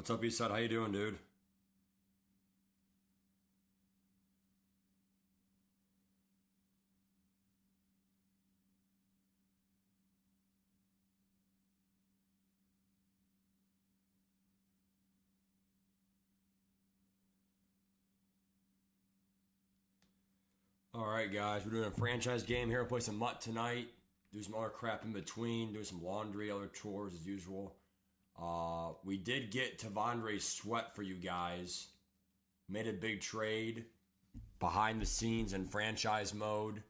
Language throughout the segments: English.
What's up, Eastside? How you doing, dude? All right, guys. We're doing a franchise game here. We'll play some Mutt tonight. Do some other crap in between. Do some laundry, other chores as usual. We did get Tavondre Sweat for you guys. Made a big trade behind the scenes in franchise mode.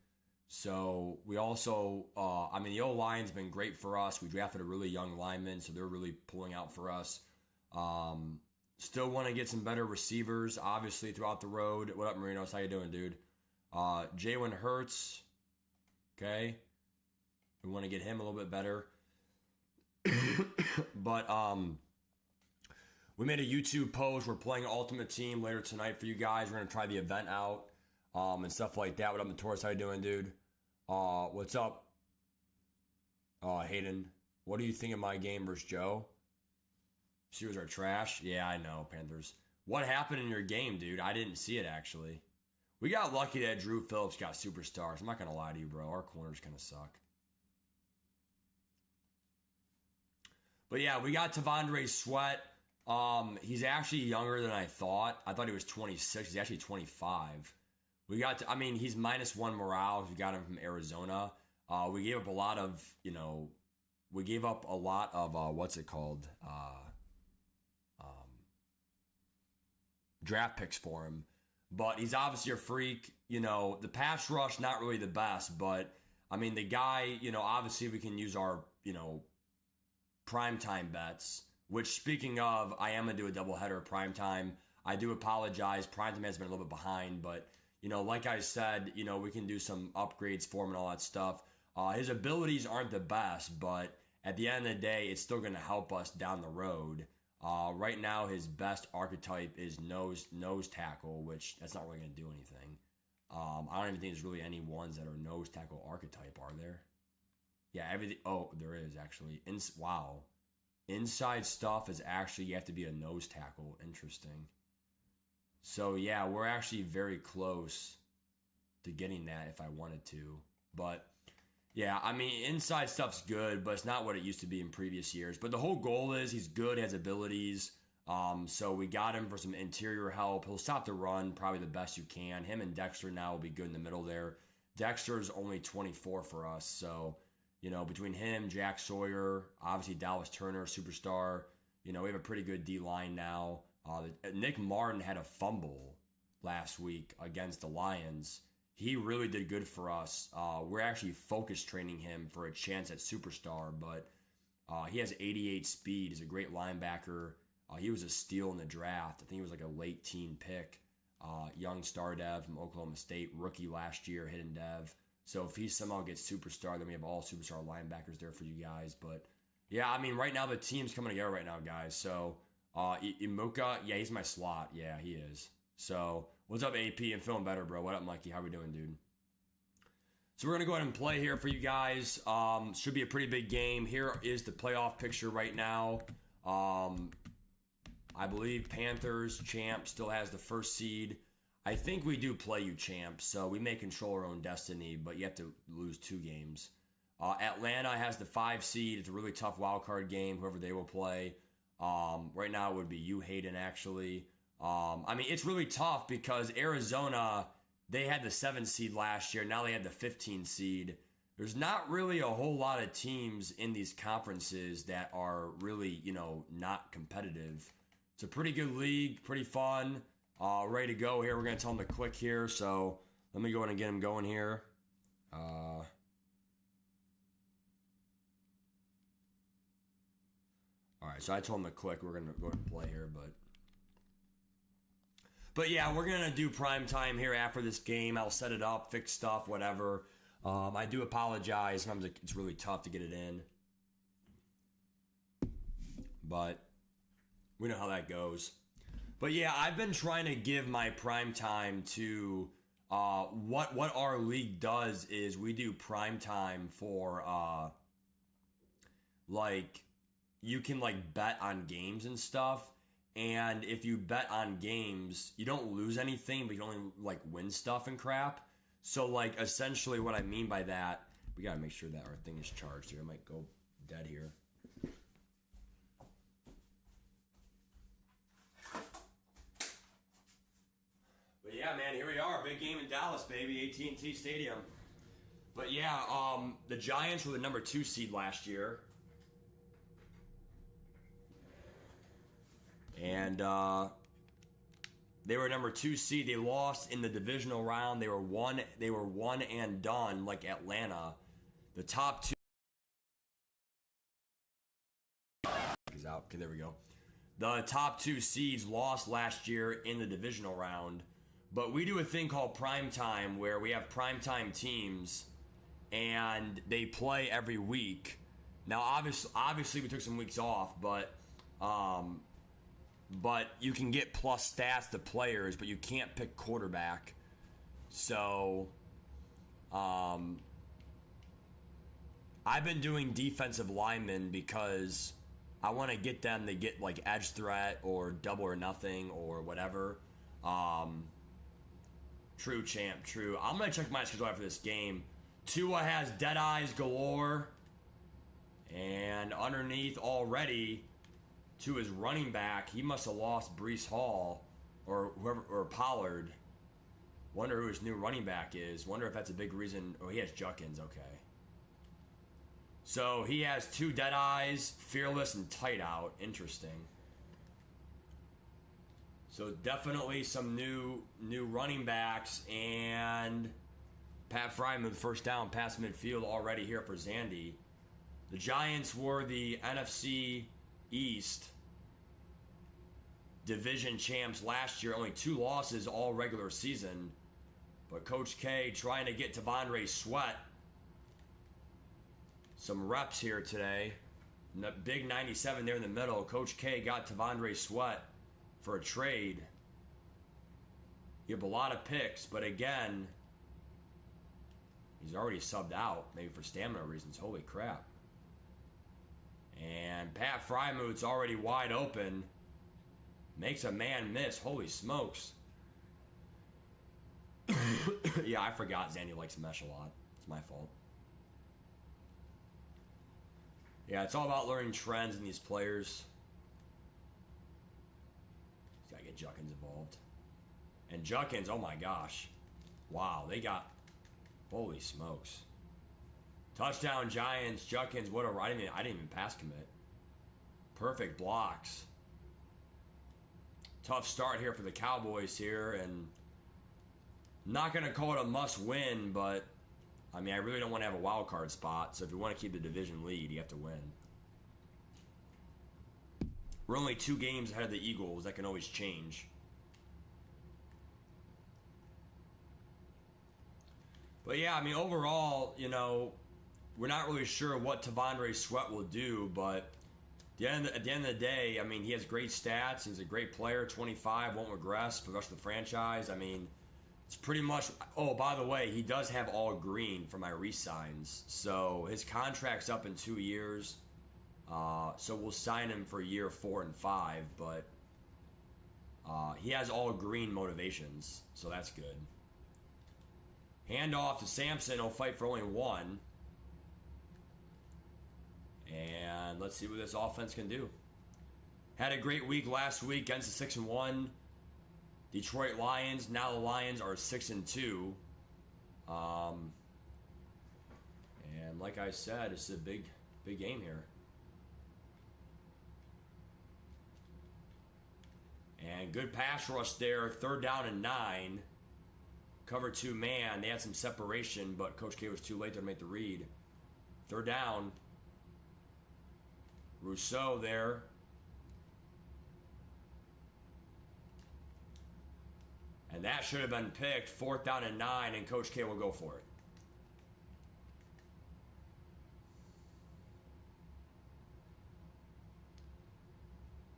So we also, the O-line's been great for us. We drafted a really young lineman, so they're really pulling out for us. Still want to get some better receivers, obviously, throughout the road. What up, Marinos? How you doing, dude? Jalen Hurts. Okay. We want to get him a little bit better. But we made a YouTube post. We're playing Ultimate Team later tonight for you guys. We're going to try the event out and stuff like that. What up, Taurus? How you doing, dude? What's up, Hayden? What do you think of my game versus Joe? Steelers are trash. Yeah, I know, Panthers. What happened in your game, dude? I didn't see it, actually. We got lucky that Drew Phillips got superstars. I'm not going to lie to you, bro. Our corners kind of suck. But yeah, we got Tavondre Sweat. He's actually younger than I thought. I thought he was 26. He's actually 25. He's -1 morale. We got him from Arizona. We gave up a lot of, what's it called? Draft picks for him. But he's obviously a freak. The pass rush, not really the best. But, the guy, obviously we can use our, primetime bets. Which, speaking of, I am going to do a doubleheader primetime. I do apologize. Primetime has been a little bit behind. But, like I said, we can do some upgrades for him and all that stuff. His abilities aren't the best. But at the end of the day, it's still going to help us down the road. Right now, his best archetype is nose tackle, which that's not really going to do anything. I don't even think there's really any ones that are nose tackle archetype, are there? Yeah, everything. Oh, there is actually. Wow. Inside stuff is actually, you have to be a nose tackle. Interesting. So, yeah, we're actually very close to getting that if I wanted to. But, yeah, inside stuff's good, but it's not what it used to be in previous years. But the whole goal is he's good, has abilities. So we got him for some interior help. He'll stop the run probably the best you can. Him and Dexter now will be good in the middle there. Dexter's only 24 for us. So, between him, Jack Sawyer, obviously Dallas Turner, superstar. We have a pretty good D-line now. Nick Martin had a fumble last week against the Lions. He really did good for us. We're actually focus training him for a chance at superstar, but he has 88 speed. He's a great linebacker. He was a steal in the draft. I think he was like a late teen pick. Young star dev from Oklahoma State, rookie last year, hidden dev. So if he somehow gets superstar, then we have all superstar linebackers there for you guys. But yeah, right now the team's coming together right now, guys. So Imuka, yeah, he's my slot. Yeah, he is. So what's up, AP? I'm feeling better, bro. What up, Mikey? How we doing, dude? So we're going to go ahead and play here for you guys. Should be a pretty big game. Here is the playoff picture right now. I believe Panthers, champ, still has the first seed. I think we do play you, champ, so we may control our own destiny, but you have to lose 2 games. Atlanta has the 5 seed. It's a really tough wild card game, whoever they will play. Right now it would be you, Hayden, actually. It's really tough because Arizona, they had the 7 seed last year. Now they had the 15 seed. There's not really a whole lot of teams in these conferences that are really, not competitive. It's a pretty good league, pretty fun. Ready to go here. We're going to tell them to click here. So let me go in and get them going here. All right, so I told them to click. We're going to go ahead and play here, but yeah, we're going to do prime time here after this game. I'll set it up, fix stuff, whatever. I do apologize. Sometimes it's really tough to get it in, but we know how that goes. But yeah, I've been trying to give my prime time to what our league does is we do prime time for you can bet on games and stuff. And if you bet on games, you don't lose anything, but you only like win stuff and crap. So like essentially what I mean by that, we gotta make sure that our thing is charged here. It might go dead here. But yeah, man, here we are. Big game in Dallas, baby. AT&T Stadium. But yeah, the Giants were the number 2 seed last year. And they were number 2 seed. They lost in the divisional round. They were one and done, like Atlanta. The top 2 is out. Okay, there we go. The top 2 seeds lost last year in the divisional round. But we do a thing called prime time where we have prime time teams and they play every week. Now, obviously we took some weeks off, but you can get plus stats to players, but you can't pick quarterback. So, I've been doing defensive linemen because I want to get them to get like edge threat or double or nothing or whatever. True, champ, true. I'm going to check my schedule after this game. Tua has dead eyes galore. And underneath already to his running back, he must have lost Breece Hall or whoever, or Pollard. Wonder who his new running back is. Wonder if that's a big reason. Oh, he has Juckins. Okay. So he has 2 dead eyes, fearless and tight out. Interesting. So definitely some new running backs, and Pat Fryman, first down, pass midfield already here for Zandy. The Giants were the NFC East division champs last year, only 2 losses all regular season. But Coach K trying to get Tavondre Sweat some reps here today. Big 97 there in the middle. Coach K got Tavondre Sweat for a trade. You have a lot of picks, but again, he's already subbed out, maybe for stamina reasons. Holy crap. And Pat Frymuth's already wide open. Makes a man miss. Holy smokes. Yeah, I forgot Zandy likes mesh a lot. It's my fault. Yeah, it's all about learning trends in these players. He's got to get Juckins involved. And Juckins, oh my gosh. Wow, they got... Holy smokes. Touchdown Giants, Juckins, what a... I didn't even pass commit. Perfect blocks. Tough start here for the Cowboys here, and not going to call it a must-win, but I mean, I really don't want to have a wild card spot, so if you want to keep the division lead, you have to win. We're only 2 games ahead of the Eagles. That can always change. But yeah, I mean, overall, you know, we're not really sure what Tavondre Sweat will do, but at the end of the day, I mean, he has great stats. He's a great player, 25, won't regress for the rest of the franchise. I mean, it's pretty much... Oh, by the way, he does have all green for my re-signs. So his contract's up in 2 years. So we'll sign him for year 4 and 5, but he has all green motivations, so that's good. Handoff to Sampson. He'll fight for only 1. And let's see what this offense can do. Had a great week last week against the 6-1 Detroit Lions. Now the Lions are 6-2. And like I said, it's a big game here. And good pass rush there. 3rd down and 9. Cover 2 man. They had some separation, but Coach K was too late to make the read. 3rd down. Rousseau there. And that should have been picked. 4th down and 9, and Coach K will go for it.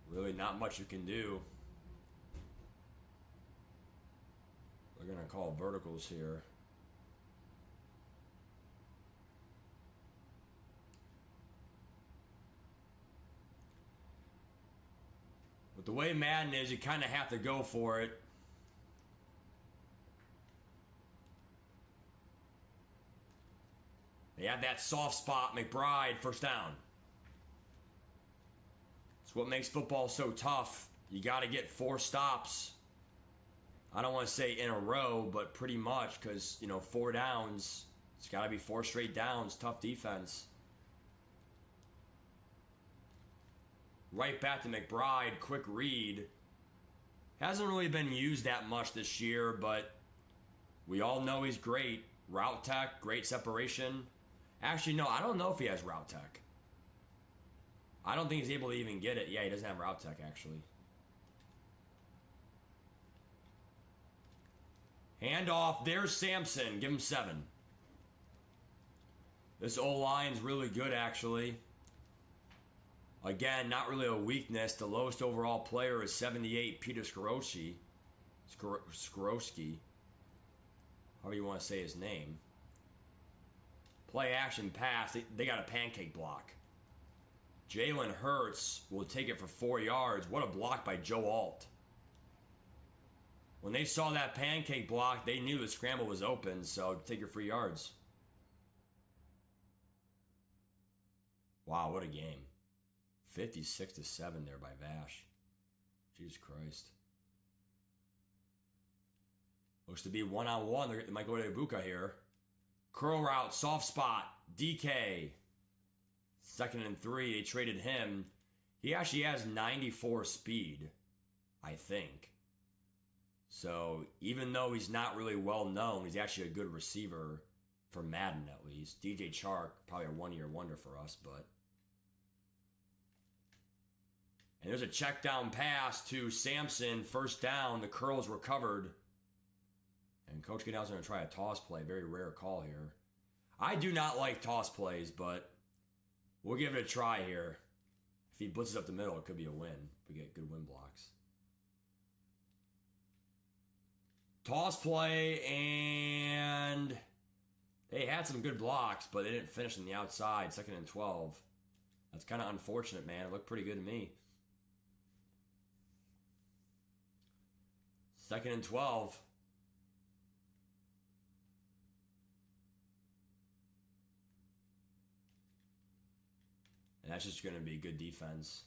Really not much you can do. We're going to call verticals here. With the way Madden is, you kind of have to go for it. They have that soft spot. McBride, first down. It's what makes football so tough. You got to get 4 stops. I don't want to say in a row, but pretty much, because, 4 downs. It's got to be 4 straight downs. Tough defense. Right back to McBride. Quick read. Hasn't really been used that much this year, but we all know he's great. Route tech, great separation. Actually, no, I don't know if he has route tech. I don't think he's able to even get it. Yeah, he doesn't have route tech, actually. Handoff. There's Sampson. Give him 7. This O-line's really good, actually. Again, not really a weakness. The lowest overall player is 78, Peter Skorowski. However you want to say his name. Play action pass. They got a pancake block. Jalen Hurts will take it for 4 yards. What a block by Joe Alt. When they saw that pancake block, they knew the scramble was open, so take your 3 yards. Wow, what a game. 56-7 there by Vash. Jesus Christ. Looks to be one-on-one. They might go to Ibuka here. Curl route, soft spot, DK. 2nd and 3, they traded him. He actually has 94 speed, I think. So even though he's not really well known, he's actually a good receiver for Madden at least. DJ Chark, probably a 1-year wonder for us, but. And there's a check down pass to Sampson, first down. The curl's recovered. And Coach Goodell's going to try a toss play. Very rare call here. I do not like toss plays, but we'll give it a try here. If he blitzes up the middle, it could be a win. We get good win blocks. Toss play, and they had some good blocks, but they didn't finish on the outside. 2nd and 12. That's kind of unfortunate, man. It looked pretty good to me. 2nd and 12. And that's just going to be good defense.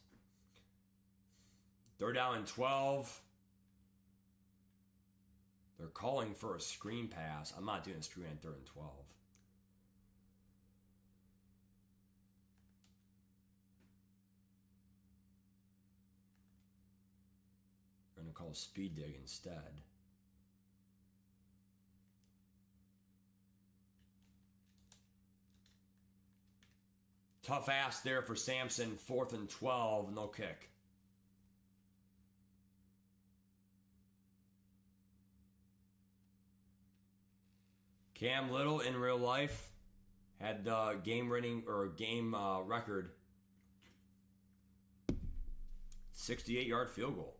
3rd down and 12. They're calling for a screen pass. I'm not doing a screen on 3rd and 12. We're going to call a speed dig instead. Tough ass there for Sampson. 4th and 12. No kick. Cam Little in real life had game record 68-yard field goal.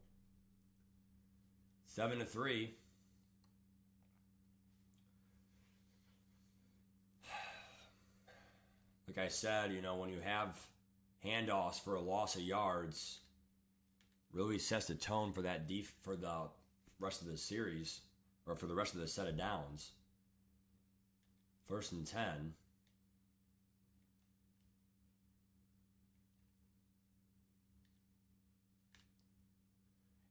7-3. Like I said, when you have handoffs for a loss of yards, really sets the tone for that for the rest of the series, or for the rest of the set of downs. 1st and 10.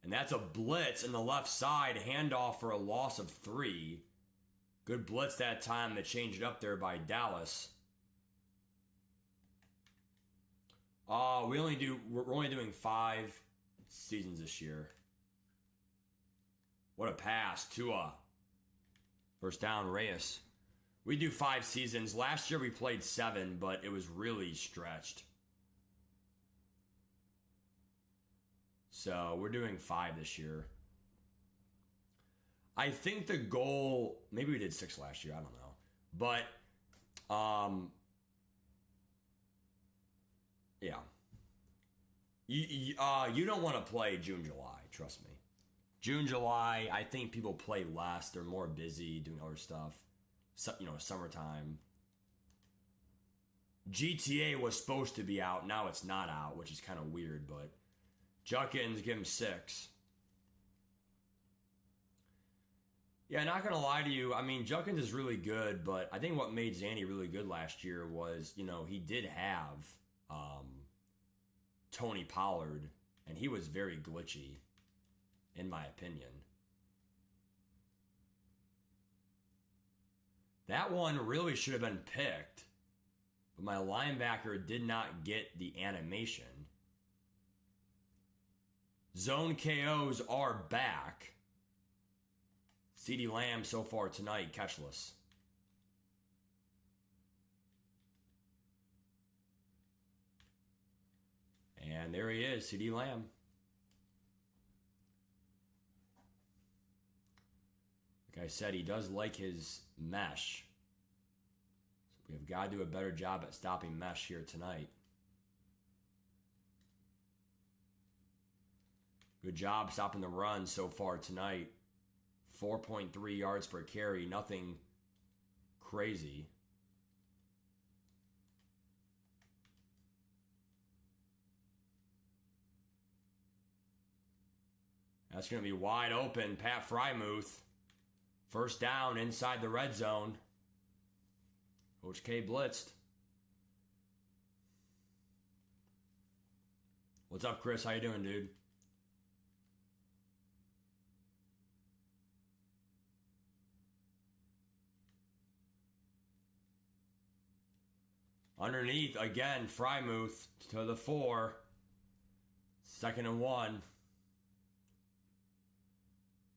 And that's a blitz in the left side, handoff for a loss of 3. Good blitz that time to change it up there by Dallas. We're only doing 5 seasons this year. What a pass. Tua. First down, Reyes. We do 5 seasons. Last year we played 7, but it was really stretched. So we're doing 5 this year. I think the goal, maybe we did 6 last year, I don't know. But, yeah. You don't want to play June, July, trust me. June, July, I think people play less. They're more busy doing other stuff. So, summertime. GTA was supposed to be out. Now it's not out, which is kind of weird, but Junkins, give him 6. Yeah, not going to lie to you. I mean, Junkins is really good, but I think what made Zanny really good last year was, he did have Tony Pollard, and he was very glitchy, in my opinion. That one really should have been picked, but my linebacker did not get the animation. Zone KOs are back. CeeDee Lamb so far tonight, catchless. And there he is, CeeDee Lamb. Like I said, he does like his mesh. So we have got to do a better job at stopping mesh here tonight. Good job stopping the run so far tonight. 4.3 yards per carry, nothing crazy. That's going to be wide open. Pat Frymuth. First down inside the red zone. Coach K blitzed. What's up, Chris? How you doing, dude? Underneath, again, Frymuth to the 4. 2nd and 1.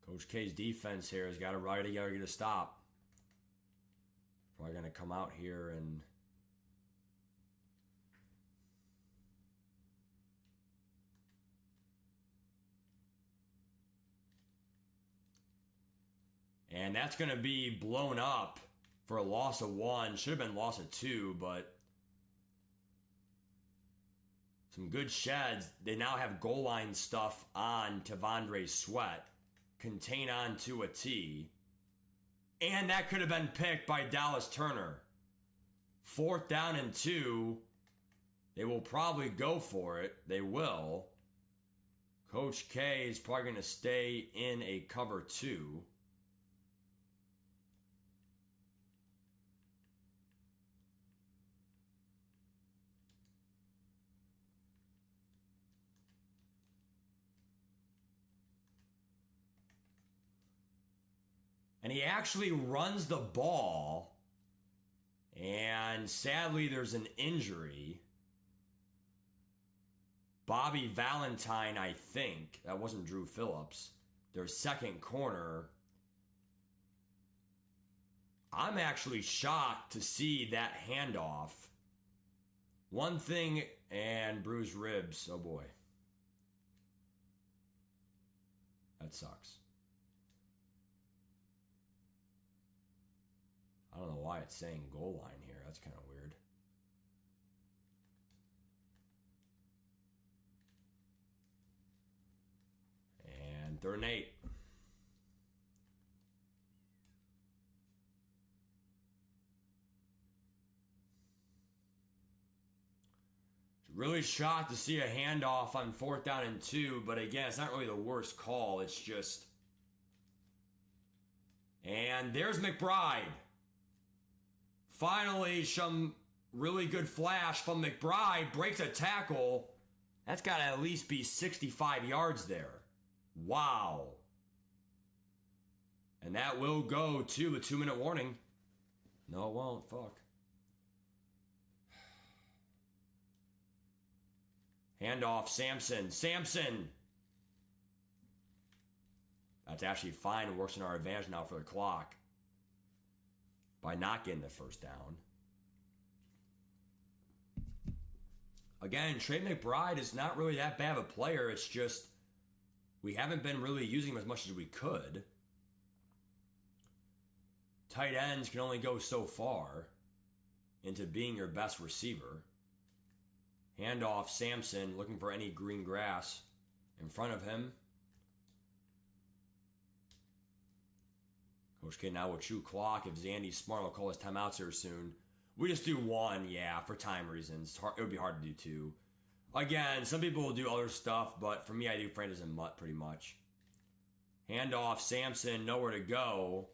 Coach K's defense here has got to ride together to get a stop. Probably going to come out here and... And that's going to be blown up for a loss of 1. Should have been loss of 2, but... Some good sheds. They now have goal line stuff on Tavondre Sweat. Contain on to a T. And that could have been picked by Dallas Turner. 4th down and 2. They will probably go for it. They will. Coach K is probably going to stay in a cover 2. And he actually runs the ball. And sadly, there's an injury. Bobby Valentine, I think. That wasn't Drew Phillips. Their second corner. I'm actually shocked to see that handoff. One thing, and bruised ribs. Oh boy. That sucks. I don't know why it's saying goal line here. That's kind of weird. And 3rd and 8. Really shocked to see a handoff on 4th down and 2, but again, it's not really the worst call. It's just... And there's McBride. Finally, some really good flash from McBride. Breaks a tackle. That's got to at least be 65 yards there. Wow. And that will go to a 2-minute warning. No, it won't. Fuck. Handoff, Sampson. Sampson! That's actually fine. It works in our advantage now for the clock. By not getting the first down. Again, Trey McBride is not really that bad of a player. It's just we haven't been really using him as much as we could. Tight ends can only go so far into being your best receiver. Handoff, Sampson looking for any green grass in front of him. Coach K now will chew clock. If Zandy's smart, will call his timeouts here soon. We just do 1, yeah, for time reasons. It would be hard to do 2. Again, some people will do other stuff, but for me, I do franchise and mutt pretty much. Handoff, Samson, nowhere to go.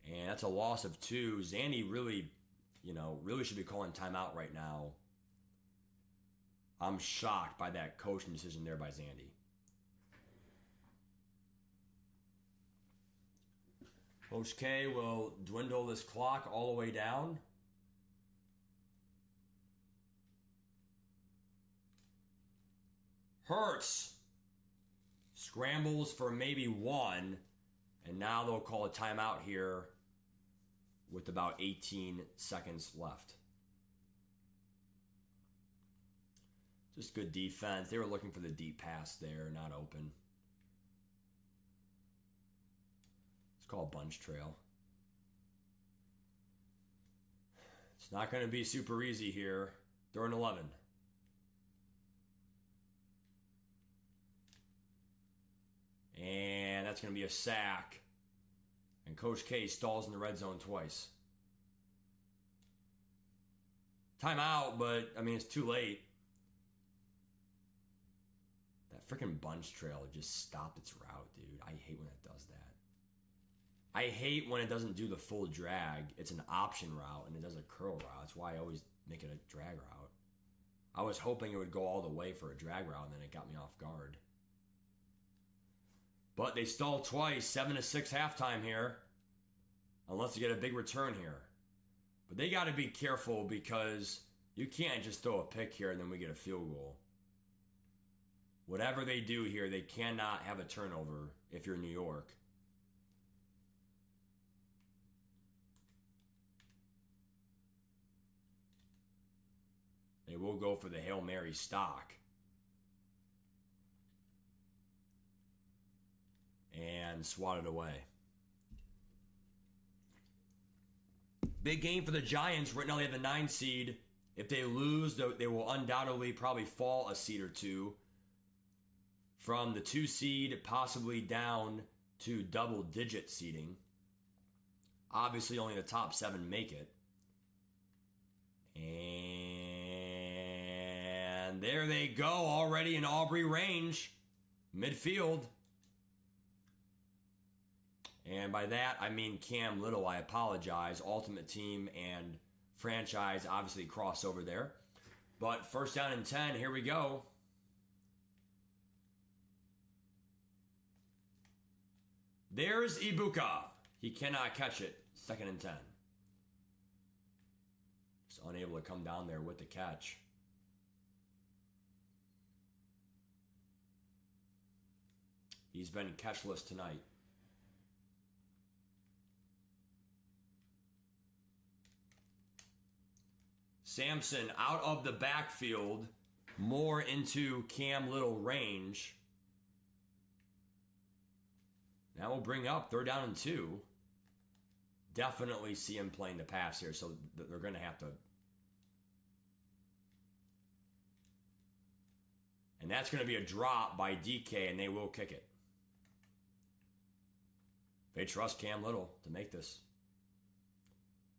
And that's a loss of 2. Zandy really, really should be calling timeout right now. I'm shocked by that coaching decision there by Zandy. Coach K will dwindle this clock all the way down. Hurts scrambles for maybe 1, and now they'll call a timeout here with about 18 seconds left. Just good defense. They were looking for the deep pass there, not open. It's called bunch trail. It's not going to be super easy here. They're in 11. And that's going to be a sack. And Coach K stalls in the red zone twice. Timeout, but, it's too late. That freaking bunch trail just stopped its route, dude. I hate when it does that. I hate when it doesn't do the full drag. It's an option route, and it does a curl route. That's why I always make it a drag route. I was hoping it would go all the way for a drag route, and then it got me off guard. But they stalled twice, 7-6 halftime here. Unless they get a big return here. But they got to be careful because you can't just throw a pick here and then we get a field goal. Whatever they do here, they cannot have a turnover if you're New York. They will go for the Hail Mary stock. And swat it away. Big game for the Giants. Right now they have the 9 seed. If they lose, they will undoubtedly probably fall a seed or 2. From the 2 seed, possibly down to double-digit seeding. Obviously, only the top 7 make it. And there they go, already in Aubrey range. Midfield. And by that, I mean Cam Little. I apologize. Ultimate Team and franchise obviously cross over there. But first down and 10, here we go. There's Ibuka. He cannot catch it. 2nd and 10. Just unable to come down there with the catch. He's been catchless tonight. Samson out of the backfield, more into Cam Little range. Now we'll bring up 3rd down and 2. Definitely see him playing the pass here, so they're going to have to. And that's going to be a drop by DK, and they will kick it. They trust Cam Little to make this.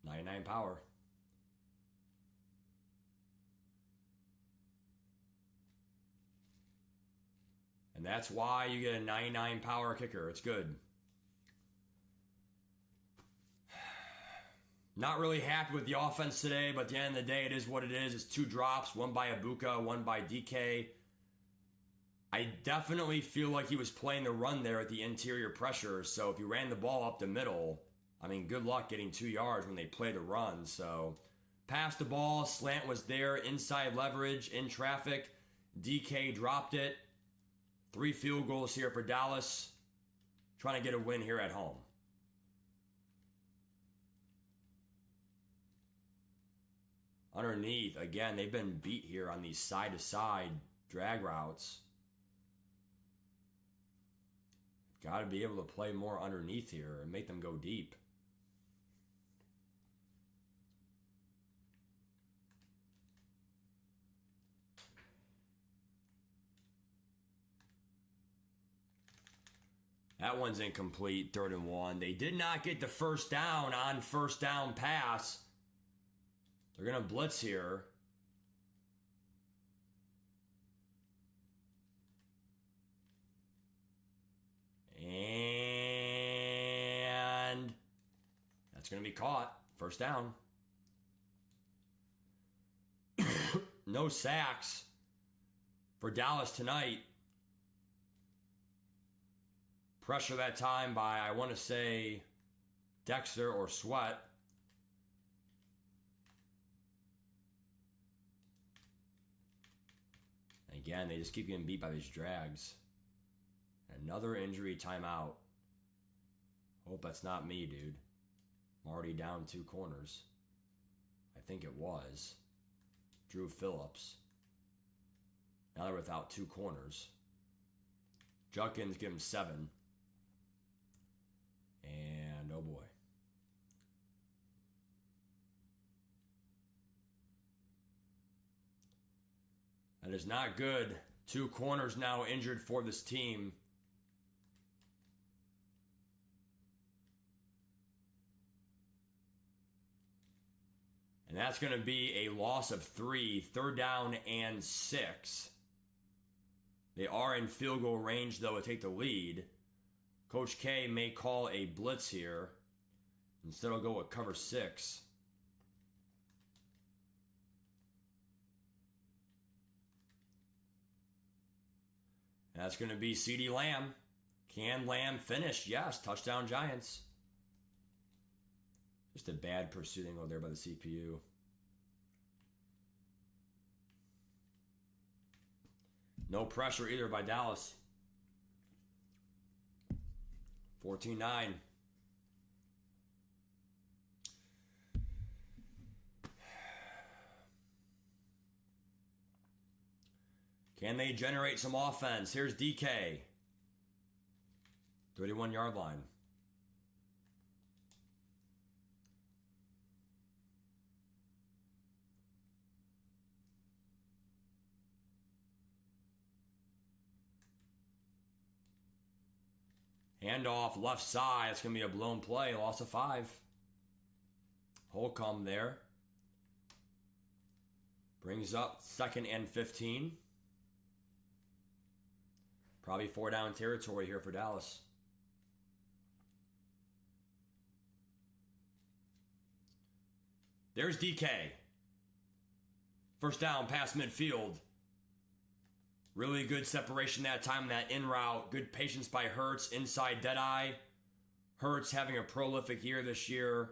99 power. And that's why you get a 99 power kicker. It's good. Not really happy with the offense today, but at the end of the day, it is what it is. It's 2 drops, one by Ibuka, one by DK. I definitely feel like he was playing the run there at the interior pressure. So if you ran the ball up the middle, good luck getting 2 yards when they play the run. So passed the ball, slant was there, inside leverage, in traffic. DK dropped it. 3 field goals here for Dallas. Trying to get a win here at home. Underneath, again, they've been beat here on these side-to-side drag routes. Got to be able to play more underneath here and make them go deep. That one's incomplete, 3rd and 1. They did not get the first down on first down pass. They're going to blitz here. And that's going to be caught. First down. No sacks for Dallas tonight. Pressure that time by, I want to say, Dexter or Sweat. Again, they just keep getting beat by these drags. Another injury timeout. Hope that's not me, dude. I'm already down 2 corners. I think it was. Drew Phillips. Now they're without 2 corners. Judkins give him 7. And oh boy. That is not good. 2 corners now injured for this team. And that's going to be a loss of 3, 3rd down and 6. They are in field goal range, though, to take the lead. Coach K may call a blitz here. Instead, he'll go with cover 6. And that's going to be CeeDee Lamb. Can Lamb finish? Yes, touchdown Giants. Just a bad pursuit angle there by the CPU. No pressure either by Dallas. 14-9. Can they generate some offense? Here's DK. 31-yard line. Handoff left side. It's going to be a blown play. Loss of 5. Holcomb there. Brings up 2nd and 15. Probably 4 down territory here for Dallas. There's DK. First down past midfield. Really good separation that time, that in route. Good patience by Hurts, inside deadeye. Hurts having a prolific year this year.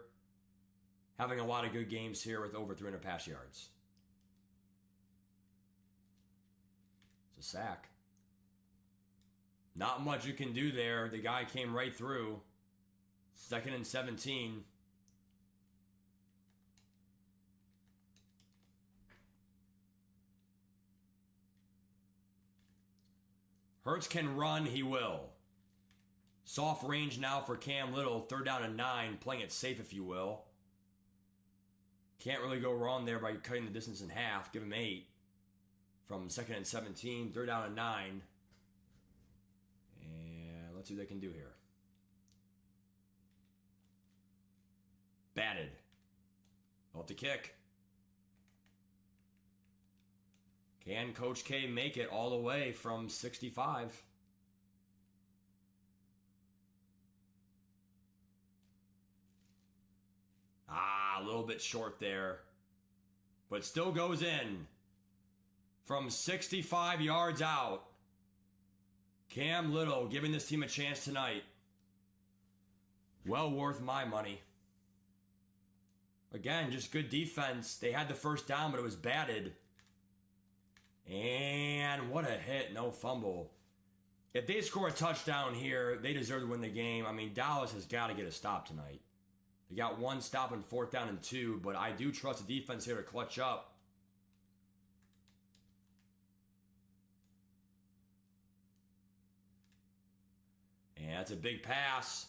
Having a lot of good games here with over 300 pass yards. It's a sack. Not much you can do there. The guy came right through. 2nd and 17. Hurts can run, he will. Soft range now for Cam Little. 3rd down and 9. Playing it safe, if you will. Can't really go wrong there by cutting the distance in half. Give him 8. From 2nd and 17. 3rd down and 9. And let's see what they can do here. Batted. Off the kick. Can Coach K make it all the way from 65? A little bit short there. But still goes in. From 65 yards out. Cam Little giving this team a chance tonight. Well worth my money. Again, just good defense. They had the first down, but it was batted. And what a hit. No fumble. If they score a touchdown here, they deserve to win the game. I mean, Dallas has got to get a stop tonight. They got 1 stop in 4th down and 2, but I do trust the defense here to clutch up. And that's a big pass.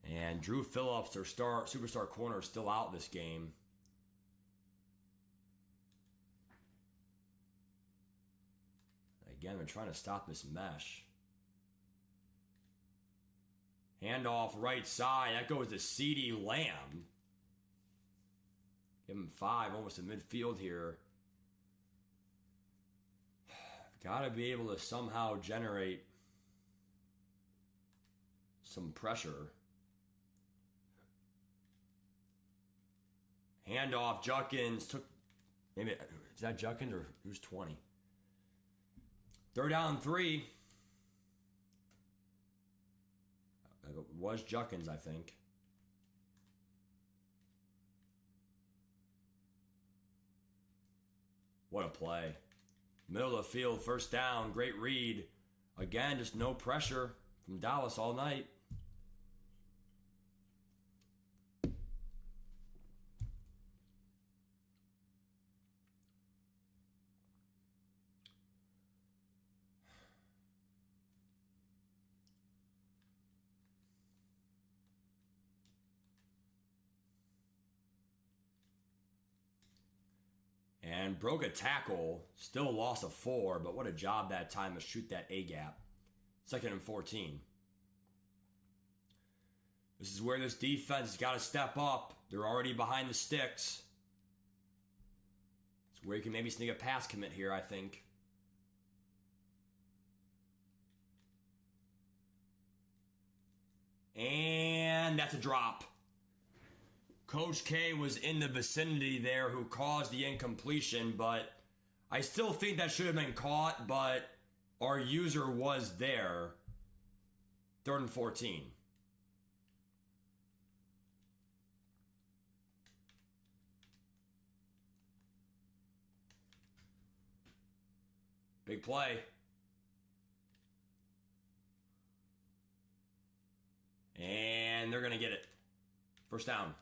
And Drew Phillips, their superstar corner, is still out this game. Again, they're trying to stop this mesh. Handoff right side. That goes to CeeDee Lamb. Give him 5, almost in midfield here. Got to be able to somehow generate some pressure. Handoff, Judkins took, maybe, is that Judkins or who's 20? 3rd down 3. It was Judkins, I think. What a play. Middle of the field, 1st down, great read. Again, just no pressure from Dallas all night. And broke a tackle, still a loss of 4, but what a job that time to shoot that A-gap. 2nd and 14. This is where this defense has got to step up. They're already behind the sticks. It's where you can maybe sneak a pass commit here, I think. And that's a drop. Coach K was in the vicinity there who caused the incompletion, but I still think that should have been caught, but our user was there. 3rd and 14. Big play. And they're going to get it. 1st down.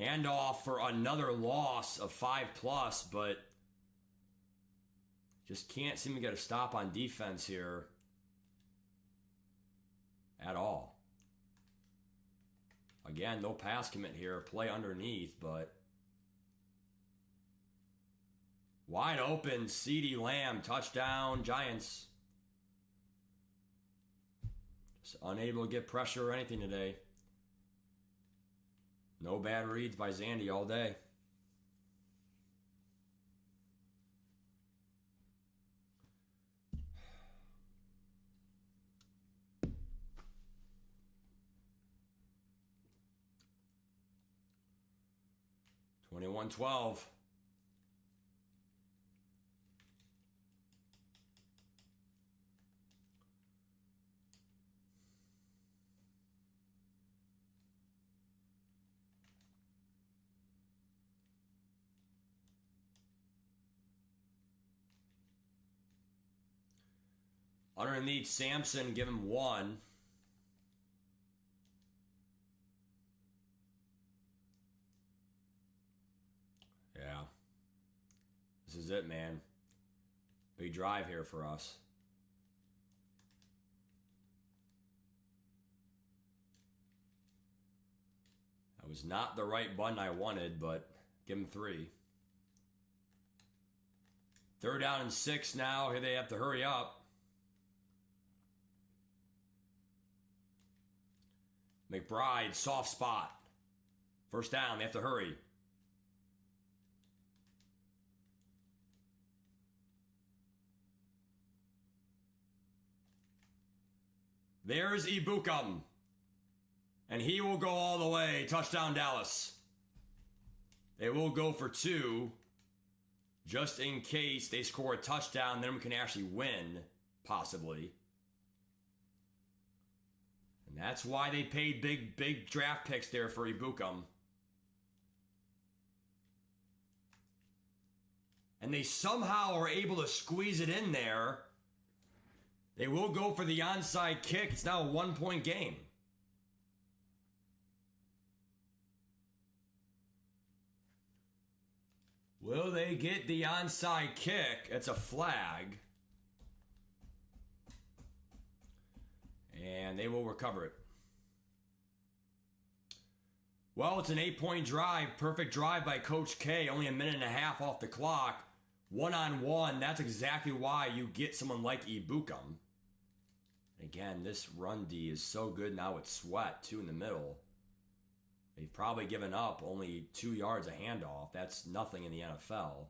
Handoff for another loss of 5+, but just can't seem to get a stop on defense here at all. Again, no pass commit here. Play underneath, but wide open. CeeDee Lamb, touchdown, Giants. Just unable to get pressure or anything today. No bad reads by Zandy all day. $21-12. Underneath Sampson, give him 1. Yeah. This is it, man. Big drive here for us. That was not the right button I wanted, but give him 3. 3rd down and 6 now. Here they have to hurry up. McBride, soft spot. 1st down, they have to hurry. There's Ibukam. And he will go all the way. Touchdown, Dallas. They will go for 2. Just in case they score a touchdown, then we can actually win, possibly. And that's why they paid big draft picks there for Ibukam. And they somehow are able to squeeze it in there. They will go for the onside kick. It's now a 1-point game. Will they get the onside kick? It's a flag. And they will recover it. Well, it's an 8-point drive. Perfect drive by Coach K. Only a minute and a half off the clock. 1-on-1. That's exactly why you get someone like Ibukam. Again, this run D is so good now with Sweat, too, in the middle. They've probably given up only 2 yards a handoff. That's nothing in the NFL.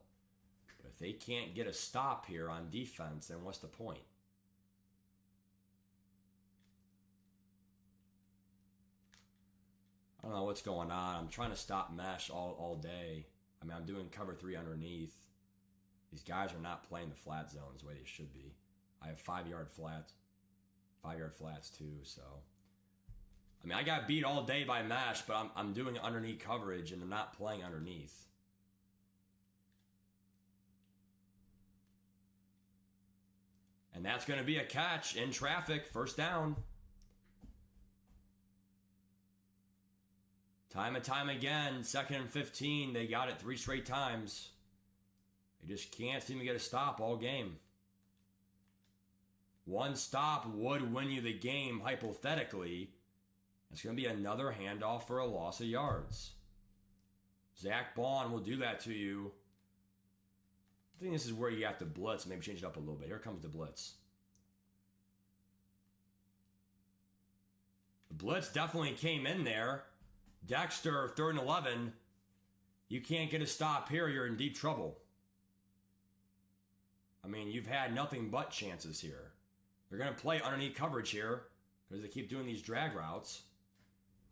But if they can't get a stop here on defense, then what's the point? I don't know what's going on. I'm trying to stop mesh all day. I mean, I'm doing cover 3 underneath. These guys are not playing the flat zones the way they should be. I have 5-yard flats. 5-yard flats too, so. I mean, I got beat all day by mesh, but I'm doing underneath coverage and I'm not playing underneath. And that's going to be a catch in traffic, first down. Time and time again, 2nd and 15, they got it 3 straight times. They just can't seem to get a stop all game. One stop would win you the game, hypothetically. It's going to be another handoff for a loss of yards. Zach Bond will do that to you. I think this is where you have to blitz, maybe change it up a little bit. Here comes the blitz. The blitz definitely came in there. Dexter, 3rd and 11. You can't get a stop here, you're in deep trouble. I mean, you've had nothing but chances here. They're going to play underneath coverage here because they keep doing these drag routes.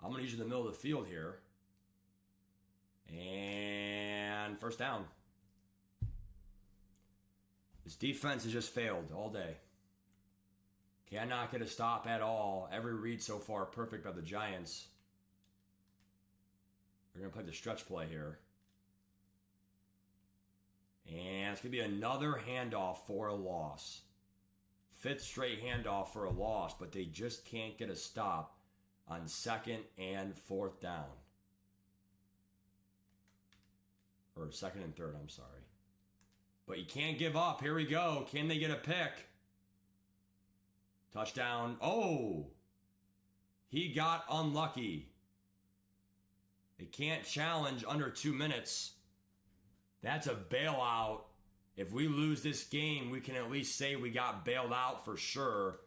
I'm going to use you in the middle of the field here. And first down. This defense has just failed all day. Cannot get a stop at all. Every read so far perfect by the Giants. They're going to play the stretch play here. And it's going to be another handoff for a loss. 5th straight handoff for a loss, but they just can't get a stop on 2nd and 4th down. Or 2nd and 3rd, I'm sorry. But you can't give up. Here we go. Can they get a pick? Touchdown. Oh! He got unlucky. They can't challenge under 2 minutes. That's a bailout. If we lose this game, we can at least say we got bailed out for sure.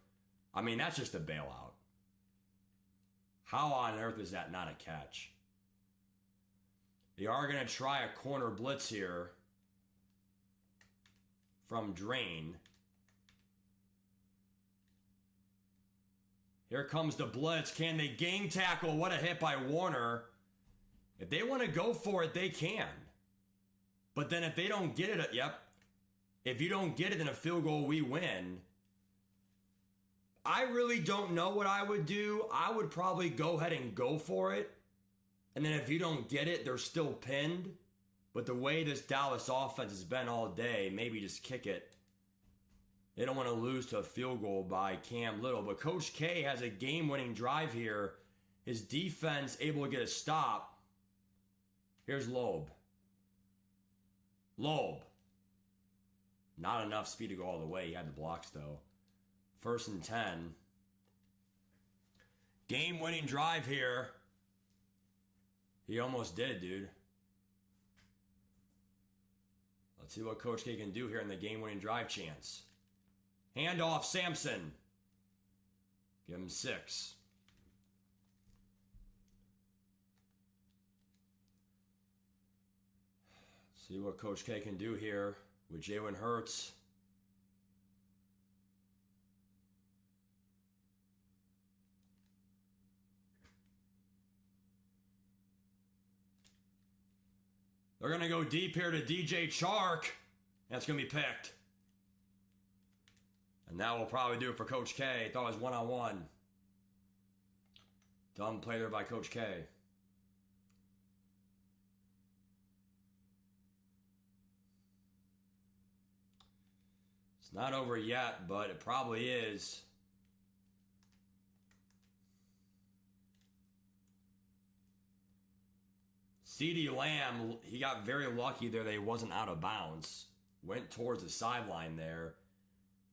I mean, that's just a bailout. How on earth is that not a catch? They are going to try a corner blitz here from Drain. Here comes the blitz. Can they gang tackle? What a hit by Warner. If they want to go for it, they can. But then if they don't get it, yep. If you don't get it in a field goal, we win. I really don't know what I would do. I would probably go ahead and go for it. And then if you don't get it, they're still pinned. But the way this Dallas offense has been all day, maybe just kick it. They don't want to lose to a field goal by Cam Little. But Coach K has a game-winning drive here. His defense able to get a stop. Here's Loeb. Loeb. Not enough speed to go all the way. He had the blocks, though. 1st and 10. Game-winning drive here. He almost did, dude. Let's see what Coach K can do here in the game-winning drive chance. Handoff, Sampson. Give him 6. See what Coach K can do here with Jalen Hurts. They're going to go deep here to DJ Chark. That's going to be picked. And that will probably do it for Coach K. Thought it was one-on-one. Dumb play there by Coach K. It's not over yet, but it probably is. CeeDee Lamb, he got very lucky there that he wasn't out of bounds. Went towards the sideline there.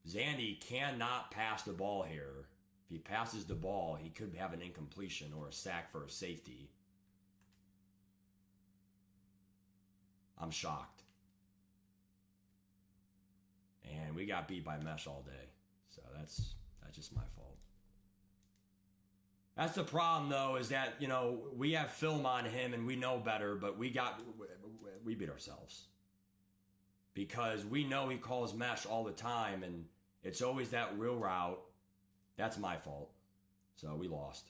Zandy cannot pass the ball here. If he passes the ball, he could have an incompletion or a sack for a safety. I'm shocked. And we got beat by mesh all day. So that's That's just my fault. That's the problem, though, is that, you know, we have film on him and we know better, but we beat ourselves. Because we know he calls mesh all the time, and it's always that wheel route. That's my fault. So we lost.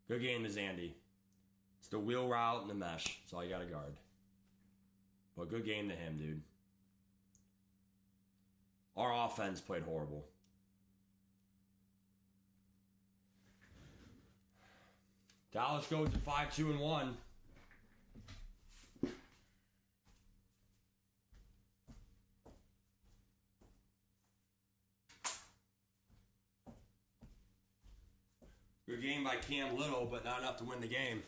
Good game to Zandy. It's the wheel route and the mesh. That's all you got to guard. But good game to him, dude. Our offense played horrible. Dallas goes to 5-2-1. Good game by Cam Little, but not enough to win the game.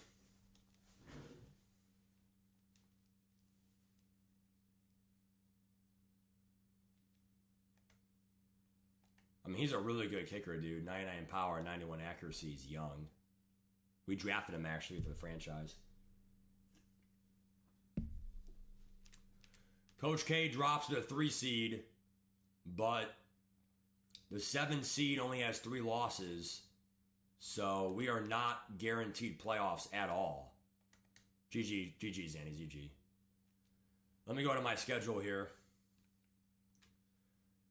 I mean, he's a really good kicker, dude. 99 power, 91 accuracy. He's young. We drafted him, actually, for the franchise. Coach K drops to the 3 seed, but the 7 seed only has 3 losses, so we are not guaranteed playoffs at all. GG, Zanny, GG. Let me go to my schedule here.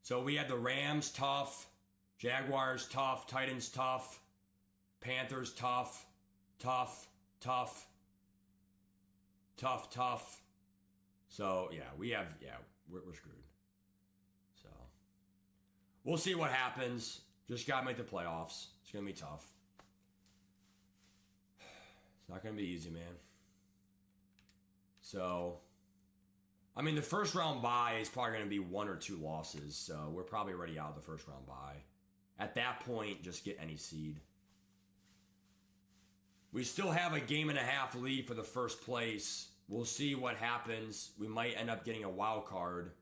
So we had the Rams tough, Jaguars tough, Titans tough, Panthers tough, tough. So yeah, we're screwed. So we'll see what happens. Just gotta make the playoffs. It's gonna be tough. It's not gonna be easy, man. So, I mean, the first round bye is probably gonna be 1 or 2 losses. So we're probably already out of the first round bye. At that point, just get any seed. We still have a 1.5 lead for the first place. We'll see what happens. We might end up getting a wild card.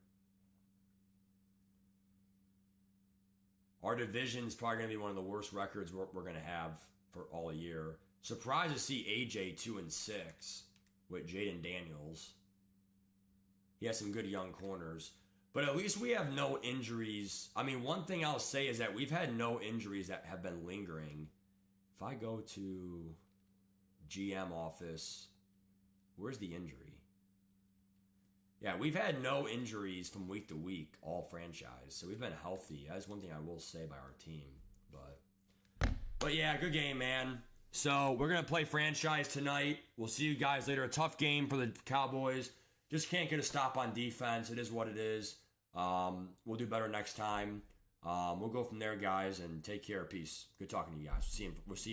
Our division is probably going to be one of the worst records we're going to have for all year. Surprised to see AJ 2-6 with Jaden Daniels. He has some good young corners. But at least we have no injuries. I mean, one thing I'll say is that we've had no injuries that have been lingering. If I go to GM office, where's the injury? Yeah, we've had no injuries from week to week, all franchise. So we've been healthy. That's one thing I will say by our team. But yeah, good game, man. So we're going to play franchise tonight. We'll see you guys later. A tough game for the Cowboys. Just can't get a stop on defense. It is what it is. We'll do better next time. We'll go from there, guys, and take care. Peace. Good talking to you guys. We'll see you.